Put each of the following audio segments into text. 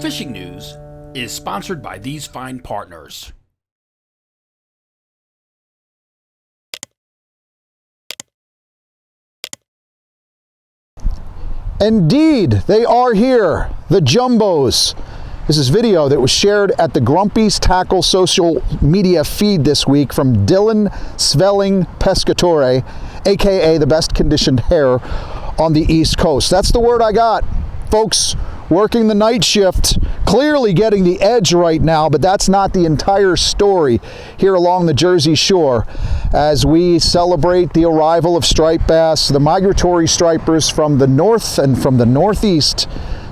fishing news is sponsored by these fine partners. Indeed, they are here, the Jumbos. This is video that was shared at the Grumpy's Tackle social media feed this week from Dylan Svelling Pescatore, aka the best conditioned hare on the East Coast. That's the word I got. Folks working the night shift, clearly getting the edge right now, but that's not the entire story here along the Jersey Shore as we celebrate the arrival of striped bass, the migratory stripers from the north and from the northeast.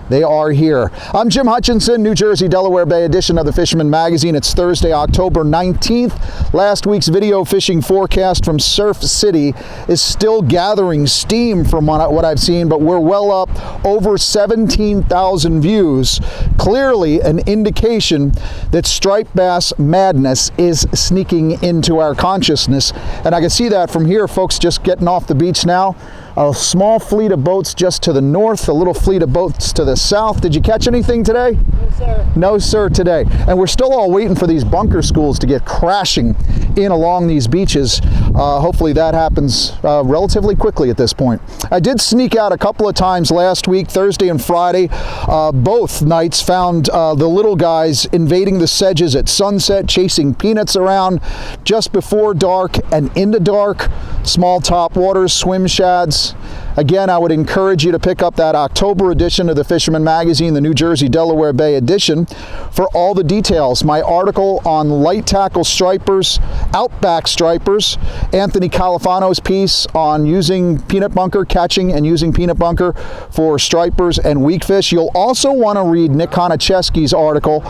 They are here. I'm Jim Hutchinson, New Jersey, Delaware Bay edition of the Fisherman magazine. It's Thursday, October 19th. Last week's video fishing forecast from Surf City is still gathering steam from what I've seen, but we're well up over 17,000 views. Clearly an indication that striped bass madness is sneaking into our consciousness. And I can see that from here, folks just getting off the beach now. A small fleet of boats just to the north, a little fleet of boats to the south. Did you catch anything today? No, sir. No, sir, today. And we're still all waiting for these bunker schools to get crashing in along these beaches. Hopefully that happens relatively quickly at this point. I did sneak out a couple of times last week, Thursday and Friday. Both nights found the little guys invading the sedges at sunset, chasing peanuts around just before dark and into dark. Small top waters, swim shads. Again, I would encourage you to pick up that October edition of the Fisherman magazine, the New Jersey, Delaware Bay edition, for all the details. My article on light tackle stripers, outback stripers, Anthony Califano's piece on using peanut bunker, catching and using peanut bunker for stripers and weakfish. You'll also want to read Nick Konachesky's article,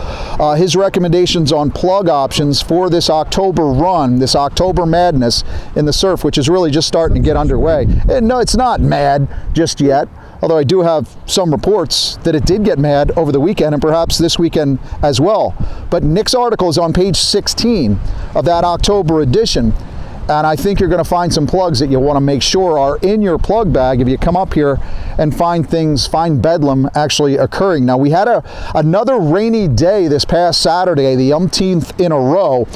his recommendations on plug options for this October run, this October madness in the surf, which is really just starting to get underway. And no, it's not mad just yet, although I do have some reports that it did get mad over the weekend and perhaps this weekend as well. But Nick's article is on page 16 of that October edition, and I think you're going to find some plugs that you want to make sure are in your plug bag if you come up here and find bedlam actually occurring. Now, we had another rainy day this past Saturday, the umpteenth in a row,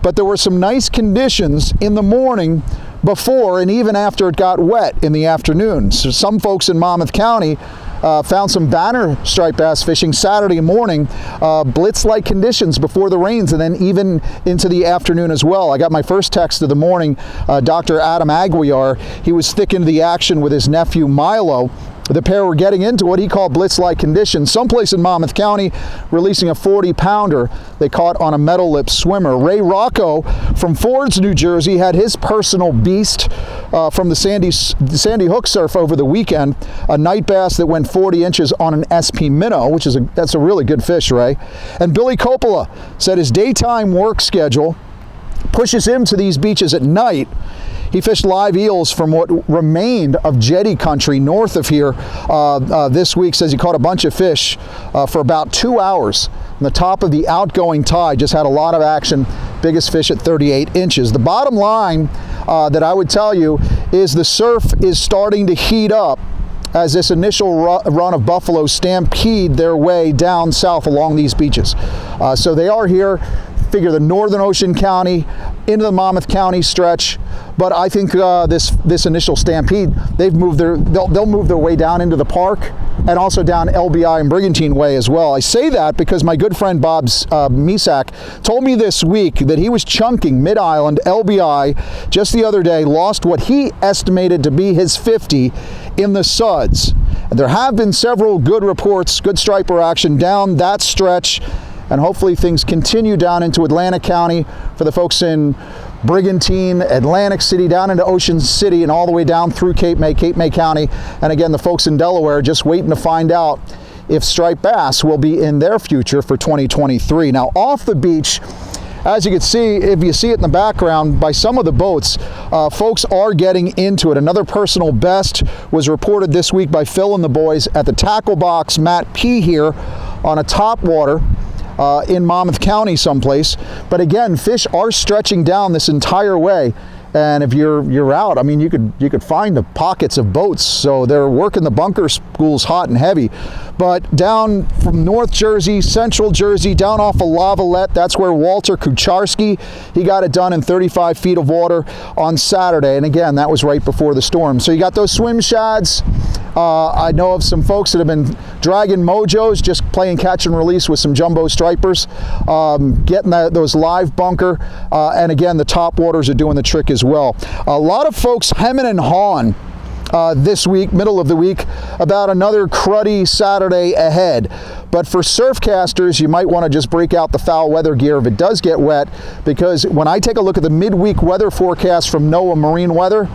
but there were some nice conditions in the morning before and even after it got wet in the afternoon. So some folks in Monmouth County found some banner striped bass fishing Saturday morning, blitz-like conditions before the rains, and then even into the afternoon as well. I got my first text of the morning, Dr. Adam Aguiar. He was thick into the action with his nephew Milo. The pair were getting into what he called blitz-like conditions. Someplace in Monmouth County releasing a 40-pounder they caught on a metal lip swimmer. Ray Rocco from Fords, New Jersey, had his personal beast from the Sandy Hook surf over the weekend, a night bass that went 40 inches on an SP minnow, which is that's a really good fish, Ray. And Billy Coppola said his daytime work schedule pushes him to these beaches at night. He fished live eels from what remained of jetty country north of here this week. Says he caught a bunch of fish for about 2 hours. And the top of the outgoing tide just had a lot of action. Biggest fish at 38 inches. The bottom line that I would tell you is the surf is starting to heat up as this initial run of buffalo stampede their way down south along these beaches. So they are here. Figure the northern Ocean County into the Monmouth County stretch, but I think this initial stampede, they'll move their way down into the park and also down LBI and Brigantine Way as well. I say that because my good friend Bob Misak told me this week that he was chunking Mid-Island LBI just the other day, lost what he estimated to be his 50 in the suds. And there have been several good reports, good striper action down that stretch, and hopefully things continue down into Atlantic County for the folks in Brigantine, Atlantic City, down into Ocean City, and all the way down through Cape May County. And again, the folks in Delaware just waiting to find out if striped bass will be in their future for 2023. Now, off the beach, as you can see, if you see it in the background, by some of the boats, folks are getting into it. Another personal best was reported this week by Phil and the boys at the Tackle Box, Matt P. here on a top water in Monmouth County someplace. But again, fish are stretching down this entire way And if you're out, I mean, you could find the pockets of boats. So they're working the bunker schools hot and heavy. But down from North Jersey, Central Jersey, down off of Lavalette, that's where Walter Kucharski, he got it done in 35 feet of water on Saturday. And again, that was right before the storm. So you got those swim shads. I know of some folks that have been dragging mojos, just playing catch and release with some jumbo stripers, getting those live bunker, and again, the top waters are doing the trick as well. A lot of folks hemming and hawing this week, middle of the week, about another cruddy Saturday ahead. But for surf casters, you might want to just break out the foul weather gear if it does get wet, because when I take a look at the midweek weather forecast from NOAA Marine Weather,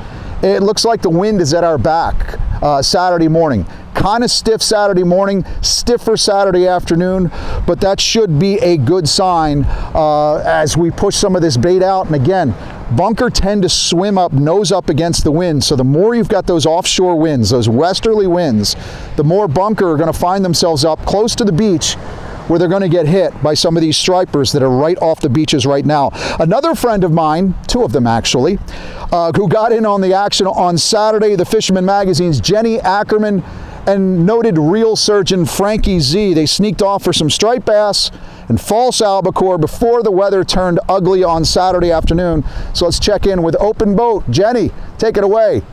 it looks like the wind is at our back Saturday morning. Kind of stiff Saturday morning, stiffer Saturday afternoon, but that should be a good sign as we push some of this bait out. And again, bunker tend to swim up, nose up against the wind. So the more you've got those offshore winds, those westerly winds, the more bunker are going to find themselves up close to the beach, where they're going to get hit by some of these stripers that are right off the beaches right now. Another friend of mine, two of them actually, who got in on the action on Saturday, the Fisherman magazine's Jenny Ackerman and noted reel surgeon Frankie Z. They sneaked off for some striped bass and false albacore before the weather turned ugly on Saturday afternoon. So let's check in with Open Boat. Jenny, take it away.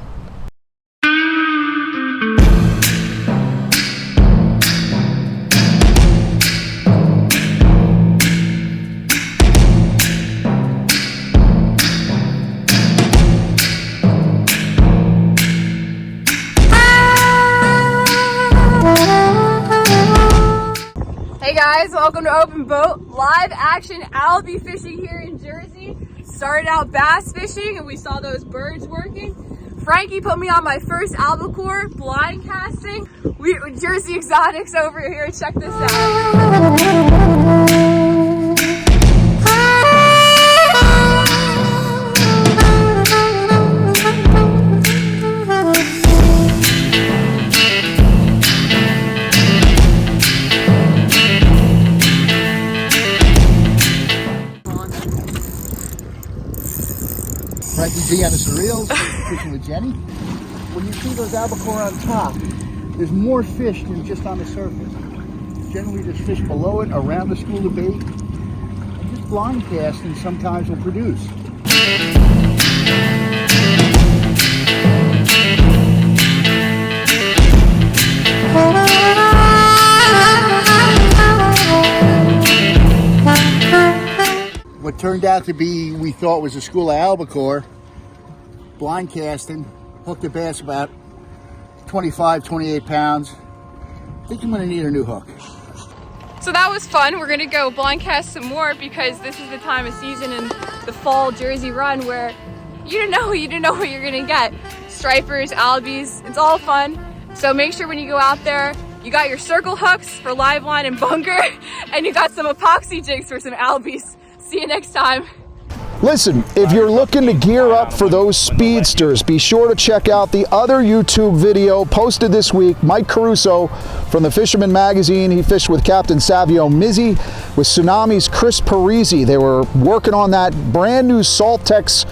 Hey guys, welcome to Open Boat. Live action albie fishing here in Jersey. Started out bass fishing and we saw those birds working. Frankie put me on my first albacore blind casting. We Jersey Exotics over here. Check this out. Frankie Z on the surreals, fishing with Jenny. When you see those albacore on top, there's more fish than just on the surface. Generally there's fish below it, around the school of bait, and just blind casting sometimes will produce. What turned out to be, we thought was a school of albacore, blind casting, hooked a bass about 25, 28 pounds. I think I'm gonna need a new hook. So that was fun. We're gonna go blind cast some more because this is the time of season in the fall Jersey run where you don't know what you're gonna get. Stripers, albies, it's all fun. So make sure when you go out there, you got your circle hooks for live line and bunker, and you got some epoxy jigs for some albies. See you next time. Listen, if you're looking to gear up for those speedsters, be sure to check out the other YouTube video posted this week. Mike Caruso from the Fisherman magazine. He fished with Captain Savio Mizzi, with Tsunami's Chris Parisi. They were working on that brand new Saltex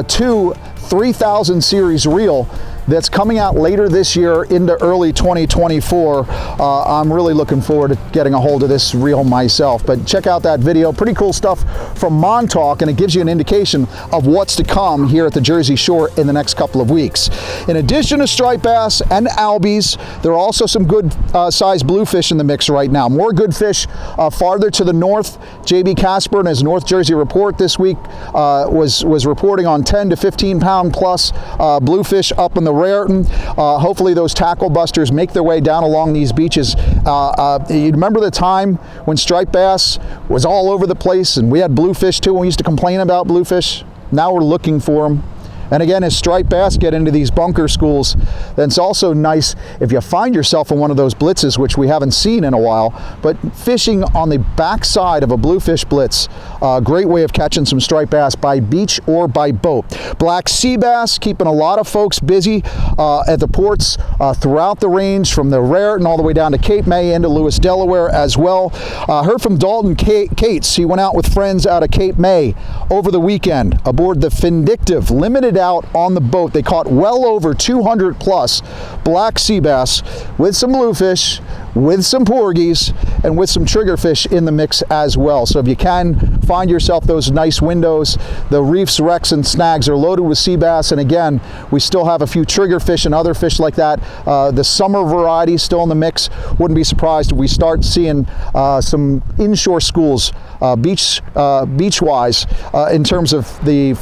2 3000 series reel that's coming out later this year into early 2024. I'm really looking forward to getting a hold of this reel myself, but check out that video. Pretty cool stuff from Montauk, and it gives you an indication of what's to come here at the Jersey Shore in the next couple of weeks. In addition to striped bass and albies, there are also some good sized bluefish in the mix right now. More good fish farther to the north. JB Casper in his North Jersey report this week was reporting on 10 to 15 pound plus bluefish up in the Raritan. Hopefully those tackle busters make their way down along these beaches. You remember the time when striped bass was all over the place and we had bluefish too, and we used to complain about bluefish? Now we're looking for them And again, as striped bass get into these bunker schools, then it's also nice if you find yourself in one of those blitzes, which we haven't seen in a while, but fishing on the backside of a bluefish blitz, a great way of catching some striped bass by beach or by boat. Black sea bass keeping a lot of folks busy at the ports throughout the range, from the Raritan all the way down to Cape May into Lewis, Delaware as well. Heard from Dalton Cates. He went out with friends out of Cape May over the weekend aboard the Vindictive, limited out on the boat. They caught well over 200 plus black sea bass with some bluefish, with some porgies, and with some triggerfish in the mix as well. So if you can find yourself those nice windows, the reefs, wrecks, and snags are loaded with sea bass. And again, we still have a few triggerfish and other fish like that. The summer variety still in the mix. Wouldn't be surprised if we start seeing some inshore schools beach-wise in terms of the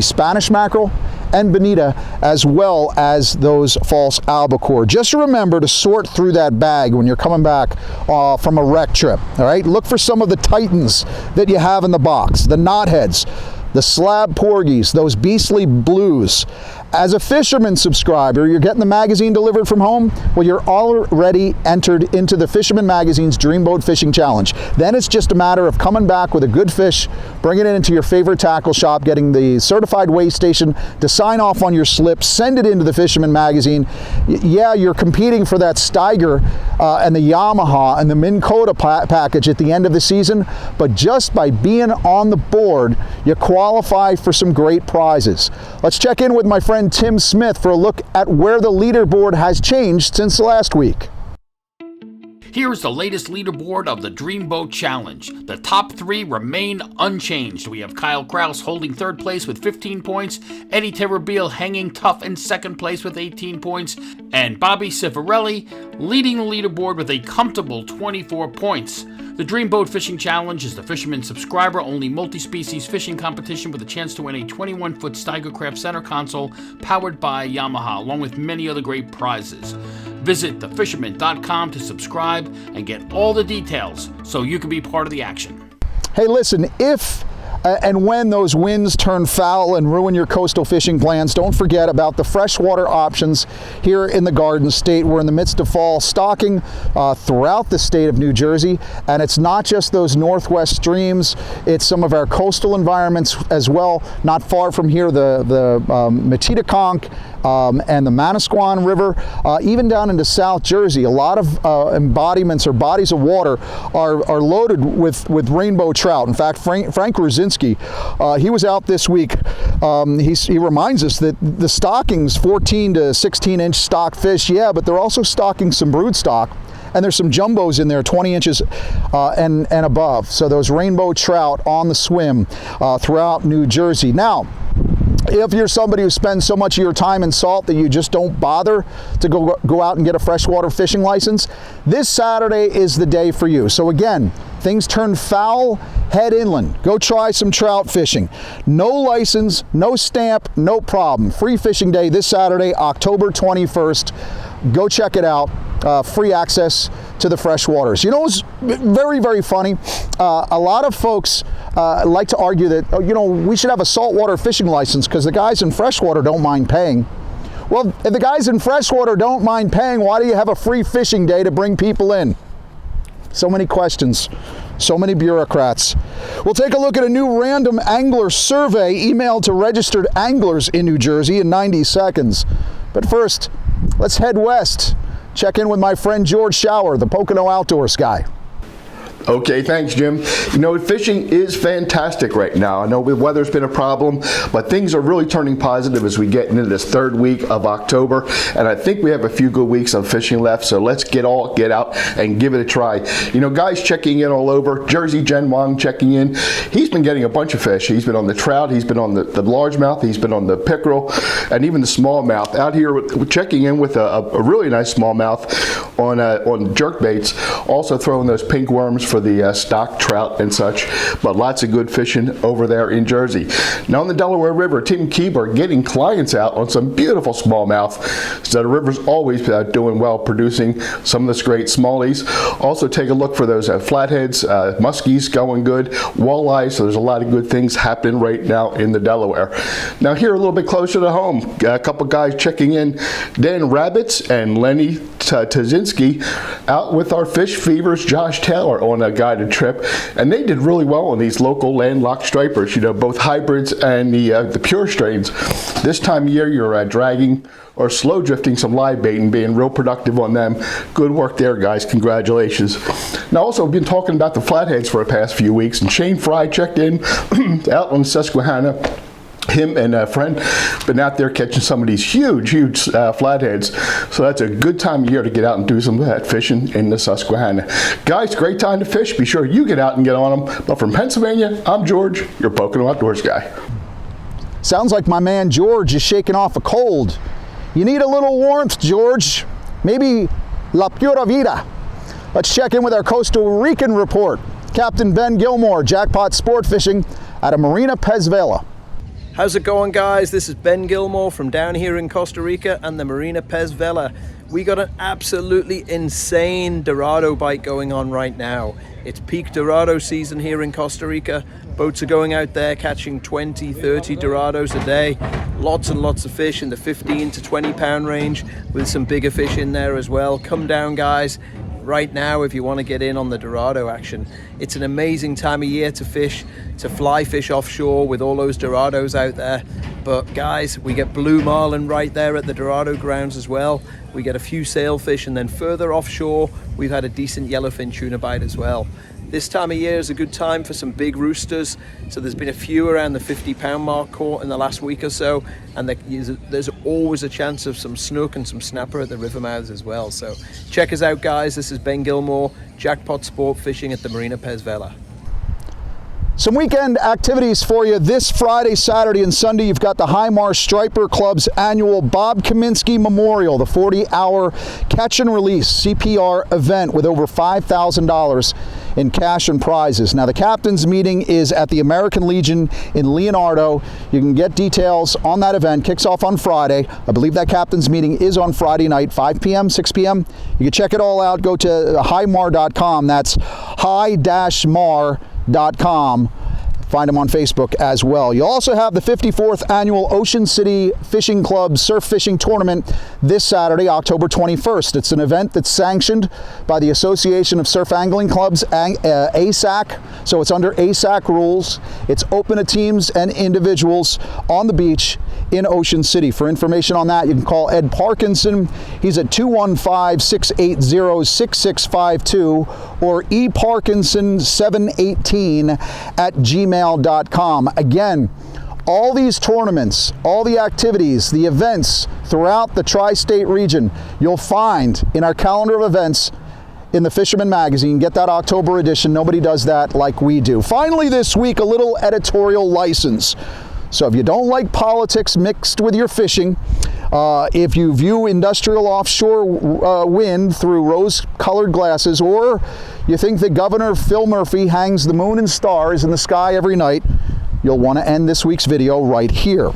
Spanish mackerel and bonita, as well as those false albacore. Just remember to sort through that bag when you're coming back from a wreck trip. All right, look for some of the titans that you have in the box, the knotheads, the slab porgies, those beastly blues. As a Fisherman subscriber, you're getting the magazine delivered from home. Well, you're already entered into the Fisherman Magazine's Dreamboat Fishing Challenge. Then it's just a matter of coming back with a good fish, bringing it into your favorite tackle shop, getting the certified weigh station to sign off on your slip, send it into the Fisherman Magazine. Yeah, you're competing for that Steiger and the Yamaha and the Minn Kota package at the end of the season, but just by being on the board, you qualify for some great prizes. Let's check in with my friend Tim Smith for a look at where the leaderboard has changed since last week. Here is the latest leaderboard of the Dreamboat Challenge. The top 3 remain unchanged. We have Kyle Kraus holding 3rd place with 15 points, Eddie Terrabile hanging tough in 2nd place with 18 points, and Bobby Cifarelli leading the leaderboard with a comfortable 24 points. The Dreamboat Fishing Challenge is the Fisherman subscriber-only multi-species fishing competition with a chance to win a 21-foot Steigercraft center console powered by Yamaha, along with many other great prizes. Visit thefisherman.com to subscribe and get all the details so you can be part of the action. Hey, listen, if and when those winds turn foul and ruin your coastal fishing plans, don't forget about the freshwater options here in the Garden State. We're in the midst of fall stocking throughout the state of New Jersey, and it's not just those northwest streams, it's some of our coastal environments as well. Not far from here, the Metedeconk and the Manasquan River, even down into South Jersey. A lot of embodiments or bodies of water are loaded with rainbow trout. In fact, Frank Ruzinski, he was out this week. He reminds us that the stocking's 14 to 16 inch stock fish, yeah, but they're also stocking some brood stock. And there's some jumbos in there, 20 inches and above. So those rainbow trout on the swim throughout New Jersey. Now, if you're somebody who spends so much of your time in salt that you just don't bother to go out and get a freshwater fishing license, this Saturday is the day for you. So again, things turn foul, head inland. Go try some trout fishing. No license, no stamp, no problem. Free fishing day this Saturday, October 21st. Go check it out. Free access to the freshwaters. You know, it's very, very funny. A lot of folks like to argue that, we should have a saltwater fishing license because the guys in freshwater don't mind paying. Well, if the guys in freshwater don't mind paying, why do you have a free fishing day to bring people in? So many questions, so many bureaucrats. We'll take a look at a new random angler survey emailed to registered anglers in New Jersey in 90 seconds. But first, let's head west. Check in with my friend George Schauer, the Pocono Outdoors Guy. Okay, thanks, Jim. Fishing is fantastic right now. I know the weather's been a problem, but things are really turning positive as we get into this 3rd week of October, and I think we have a few good weeks of fishing left, so let's get out and give it a try. Guys checking in all over. Jersey Jen Wong checking in. He's been getting a bunch of fish. He's been on the trout, he's been on the largemouth, he's been on the pickerel, and even the smallmouth. Out here checking in with a really nice smallmouth on jerk baits, also throwing those pink worms for the stock trout and such, but lots of good fishing over there in Jersey. Now on the Delaware River, Tim Keeber getting clients out on some beautiful smallmouth. So the river's always doing well, producing some of this great smallies. Also take a look for those flatheads, muskies going good, walleyes, so there's a lot of good things happening right now in the Delaware. Now here a little bit closer to home, a couple guys checking in, Dan Rabbits and Lenny Tazinski out with our Fish Fevers Josh Taylor on a guided trip, and they did really well on these local landlocked stripers, you know, both hybrids and the pure strains. This time of year you're dragging or slow drifting some live bait and being real productive on them. Good work there, guys. Congratulations. Now also we've been talking about the flatheads for the past few weeks, and Shane Fry checked in out on Susquehanna. Him and a friend been out there catching some of these huge flatheads, so that's a good time of year to get out and do some of that fishing in the Susquehanna. Guys, great time to fish. Be sure you get out and get on them. But from Pennsylvania, I'm George, your Pocono Outdoors guy. Sounds like my man George is shaking off a cold. You need a little warmth, George. Maybe La Pura Vida. Let's check in with our Costa Rican report. Captain Ben Gilmore, Jackpot Sport Fishing out of Marina Pez Vela. How's it going, guys? This is Ben Gilmore from down here in Costa Rica and the Marina Pez Vela. We got an absolutely insane Dorado bite going on right now. It's peak Dorado season here in Costa Rica. Boats are going out there catching 20, 30 Dorados a day. Lots and lots of fish in the 15 to 20 pound range with some bigger fish in there as well. Come down, guys, right now if you want to get in on the Dorado action. It's an amazing time of year to fish, to fly fish offshore with all those Dorados out there. But guys, we get blue marlin right there at the Dorado grounds as well. We get a few sailfish, and then further offshore we've had a decent yellowfin tuna bite as well. This time of year is a good time for some big roosters, so there's been a few around the 50 pound mark caught in the last week or so, and there's always a chance of some snook and some snapper at the river mouths as well. So check us out, guys. This is Ben Gilmore, Jackpot Sport Fishing at the Marina Pez Vela. Some weekend activities for you this Friday, Saturday, and Sunday. You've got the High Marsh Striper Club's annual Bob Kaminsky Memorial, the 40-hour catch and release CPR event with over $5,000 in cash and prizes. Now, the captain's meeting is at the American Legion in Leonardo. You can get details on that event. Kicks off on Friday. I believe that captain's meeting is on Friday night, 5 p.m., 6 p.m. You can check it all out. Go to highmar.com. That's high-mar.com. Find them on Facebook as well. You also have the 54th annual Ocean City Fishing Club Surf Fishing Tournament this Saturday, October 21st. It's an event that's sanctioned by the Association of Surf Angling Clubs, ASAC, so it's under ASAC rules. It's open to teams and individuals on the beach in Ocean City. For information on that, you can call Ed Parkinson. He's at 215-680-6652 or eparkinson718@gmail.com. Again, all these tournaments, all the activities, the events throughout the tri-state region, you'll find in our calendar of events in the Fisherman magazine. Get that October edition. Nobody does that like we do. Finally this week, a little editorial license. So if you don't like politics mixed with your fishing, if you view industrial offshore wind through rose-colored glasses, or you think that Governor Phil Murphy hangs the moon and stars in the sky every night, you'll want to end this week's video right here.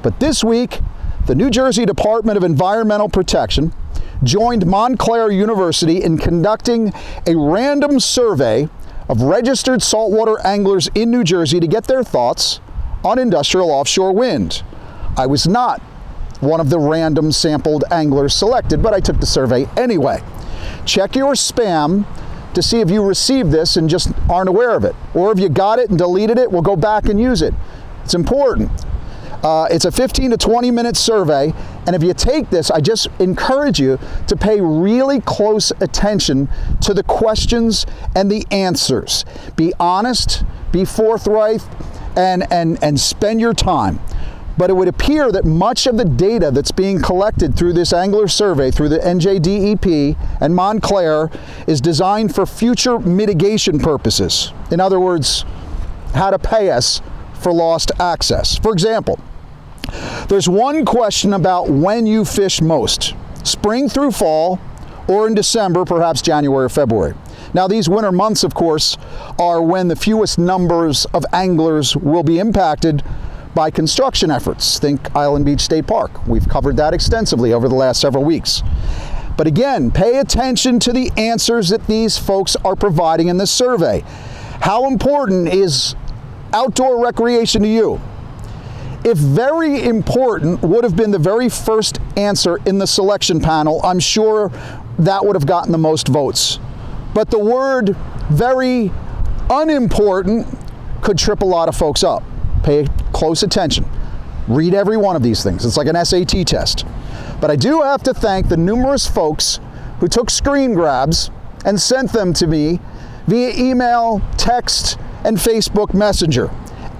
But this week, the New Jersey Department of Environmental Protection joined Montclair University in conducting a random survey of registered saltwater anglers in New Jersey to get their thoughts on industrial offshore wind. I was not one of the random sampled anglers selected, but I took the survey anyway. Check your spam to see if you received this and just aren't aware of it. Or if you got it and deleted it, we'll go back and use it. It's important. It's a 15 to 20 minute survey, and if you take this, I just encourage you to pay really close attention to the questions and the answers. Be honest, be forthright, and spend your time. But it would appear that much of the data that's being collected through this angler survey, through the NJDEP and Montclair, is designed for future mitigation purposes. In other words, how to pay us for lost access. For example, there's one question about when you fish most, spring through fall, or in December, perhaps January or February. Now, these winter months, of course, are when the fewest numbers of anglers will be impacted by construction efforts. Think Island Beach State Park. We've covered that extensively over the last several weeks. But again, pay attention to the answers that these folks are providing in this survey. How important is outdoor recreation to you? If very important would have been the very first answer in the selection panel, I'm sure that would have gotten the most votes. But the word very unimportant could trip a lot of folks up. Pay close attention. Read every one of these things. It's like an SAT test. But I do have to thank the numerous folks who took screen grabs and sent them to me via email, text, and Facebook Messenger.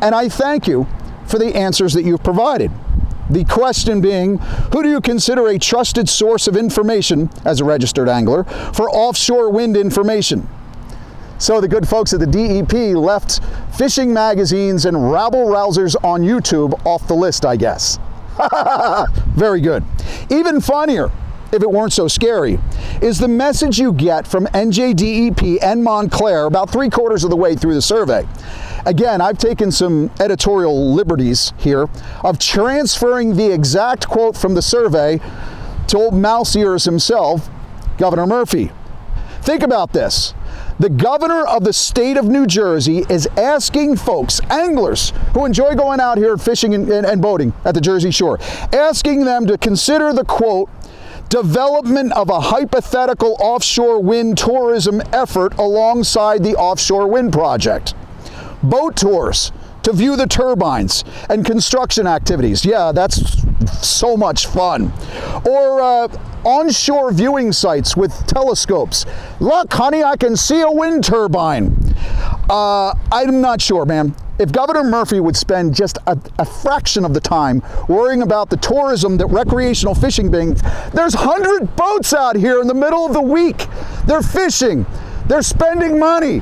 And I thank you for the answers that you've provided. The question being, who do you consider a trusted source of information as a registered angler for offshore wind information? So the good folks at the DEP left fishing magazines and rabble-rousers on YouTube off the list, I guess. Very good. Even funnier, if it weren't so scary, is the message you get from NJDEP and Montclair about 3/4 of the way through the survey. Again, I've taken some editorial liberties here of transferring the exact quote from the survey to old mouse ears himself, Governor Murphy. Think about this. The governor of the state of New Jersey is asking folks, anglers who enjoy going out here fishing and boating at the Jersey Shore, asking them to consider the quote, development of a hypothetical offshore wind tourism effort alongside the offshore wind project. Boat tours to view the turbines and construction activities. Yeah, that's so much fun. Or onshore viewing sites with telescopes. Look, honey, I can see a wind turbine. I'm not sure, man. If Governor Murphy would spend just a fraction of the time worrying about the tourism that recreational fishing brings, there's 100 boats out here in the middle of the week. They're fishing. They're spending money.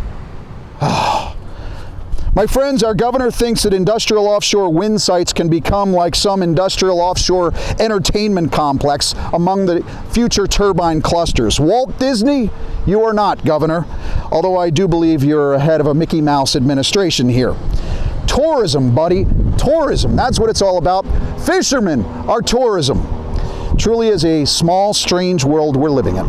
My friends, our governor thinks that industrial offshore wind sites can become like some industrial offshore entertainment complex among the future turbine clusters. Walt Disney, you are not, Governor, although I do believe you're ahead of a Mickey Mouse administration here. Tourism, buddy, tourism, that's what it's all about. Fishermen are tourism. Truly is a small, strange world we're living in.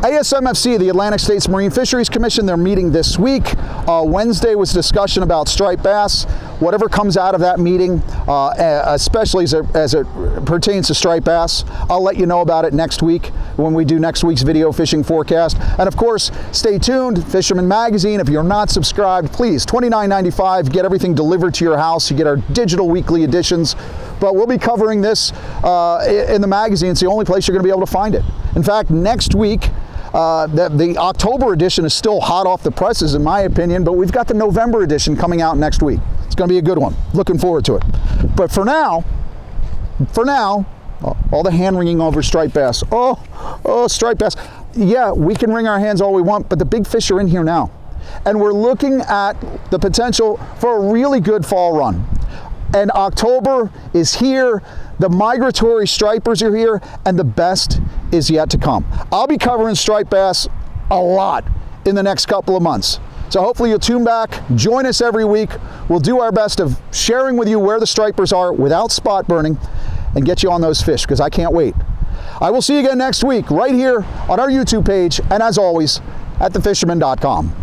ASMFC, the Atlantic States Marine Fisheries Commission, they're meeting this week. Wednesday was discussion about striped bass. Whatever comes out of that meeting, especially as it pertains to striped bass, I'll let you know about it next week when we do next week's video fishing forecast. And of course, stay tuned. Fisherman Magazine, if you're not subscribed, please, $29.95, get everything delivered to your house. You get our digital weekly editions. But we'll be covering this in the magazine. It's the only place you're going to be able to find it. In fact, next week, the October edition is still hot off the presses, in my opinion, but we've got the November edition coming out next week. It's going to be a good one. Looking forward to it. But for now, all the hand-wringing over striped bass. Oh, striped bass. Yeah, we can wring our hands all we want, but the big fish are in here now. And we're looking at the potential for a really good fall run. And October is here, the migratory stripers are here, and the best is yet to come. I'll be covering striped bass a lot in the next couple of months. So hopefully you'll tune back, join us every week. We'll do our best of sharing with you where the stripers are without spot burning and get you on those fish, because I can't wait. I will see you again next week right here on our YouTube page, and as always, at thefisherman.com.